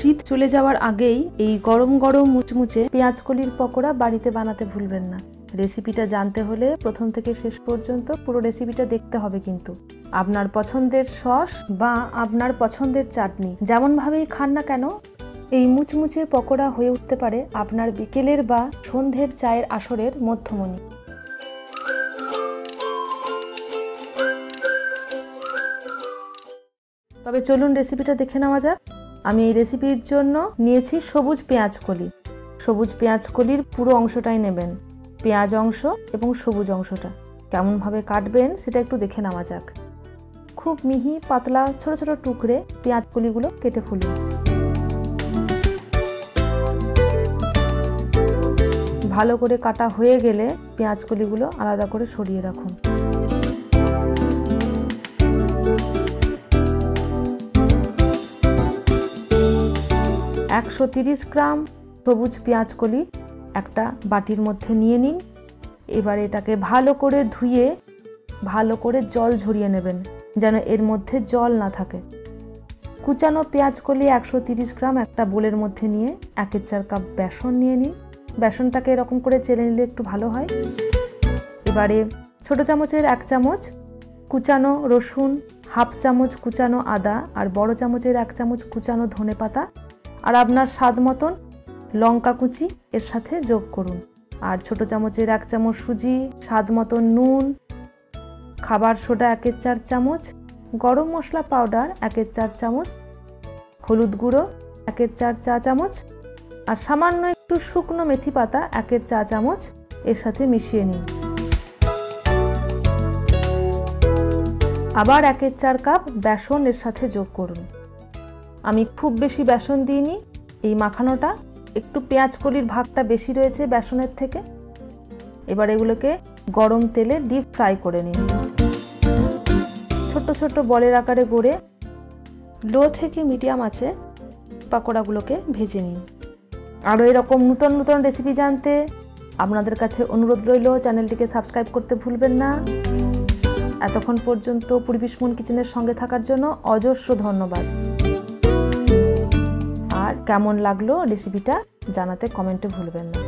শীত চলে যাওয়ার আগেই এই গরম গরম মুচমুচে পেঁয়াজকলির পকোড়া বাড়িতে বানাতে ভুলবেন না। রেসিপিটা জানতে হলে প্রথম থেকে শেষ পর্যন্ত পুরো রেসিপিটা দেখতে হবে। কিন্তু আপনার পছন্দের সস বা আপনার পছন্দের চাটনি যেমন ভাবেই খান না কেন, এই মুচমুচে পকোড়া হয়ে উঠতে পারে আপনার বিকেলের বা সন্ধ্যের চায়ের আসরের মধ্যমণি। তবে চলুন রেসিপিটা দেখে নেওয়া যাক। আমি এই রেসিপির জন্য নিয়েছি সবুজ পেঁয়াজকলি। সবুজ পেঁয়াজকলির পুরো অংশটাই নেবেন, পেঁয়াজ অংশ এবং সবুজ অংশটা। কেমনভাবে কাটবেন সেটা একটু দেখে নেওয়া যাক। খুব মিহি পাতলা ছোট ছোট টুকরে পেঁয়াজকলিগুলো কেটে ফেলুন। ভালো করে কাটা হয়ে গেলে পেঁয়াজকলিগুলো আলাদা করে সরিয়ে রাখুন। একশো 30 গ্রাম সবুজ পেঁয়াজকলি একটা বাটির মধ্যে নিয়ে নিন। এবার এটাকে ভালো করে ধুয়ে ভালো করে জল ঝরিয়ে নেবেন, যেন এর মধ্যে জল না থাকে। কুচানো পেঁয়াজকলি 130 গ্রাম একটা বোলের মধ্যে নিয়ে 1/4 কাপ বেসন নিয়ে নিন। বেসনটাকে এরকম করে চেলে নিলে একটু ভালো হয়। এবারে ছোট চামচের 1 চামচ কুচানো রসুন, হাফ চামচ কুচানো আদা আর বড় চামচের 1 চামচ কুচানো ধনেপাতা আর আপনার স্বাদ মতন লঙ্কা কুচি এর সাথে যোগ করুন। আর ছোট চামচের 1 চামচ সুজি, স্বাদ মতন নুন, খাবার সোডা 1/4 চামচ, গরম মশলা পাউডার 1/4 চামচ, হলুদ গুঁড়ো 1/4 চা চামচ আর সামান্য একটু শুকনো মেথি পাতা 1 চা চামচ এর সাথে মিশিয়ে নিন। আবার 1/4 কাপ বেসন এর সাথে যোগ করুন। আমি খুব বেশি বেসন দিইনি, এই মাখানোটা একটু পেঁয়াজকলির ভাগটা বেশি রয়েছে বেসনের থেকে। এবার এগুলোকে গরম তেলে ডিপ ফ্রাই করে নিন। ছোট ছোট বলের আকারে গড়ে লো থেকে মিডিয়াম আঁচে পাকোড়াগুলোকে ভেজে নিন। আরও এরকম নতুন নতুন রেসিপি জানতে আপনাদের কাছে অনুরোধ রইল, চ্যানেলটিকে সাবস্ক্রাইব করতে ভুলবেন না। এতক্ষণ পর্যন্ত পরিবেশ মন কিচেনের সঙ্গে থাকার জন্য অজস্র ধন্যবাদ। আর কেমন লাগলো রেসিপিটা জানাতে কমেন্টে ভুলবেন না।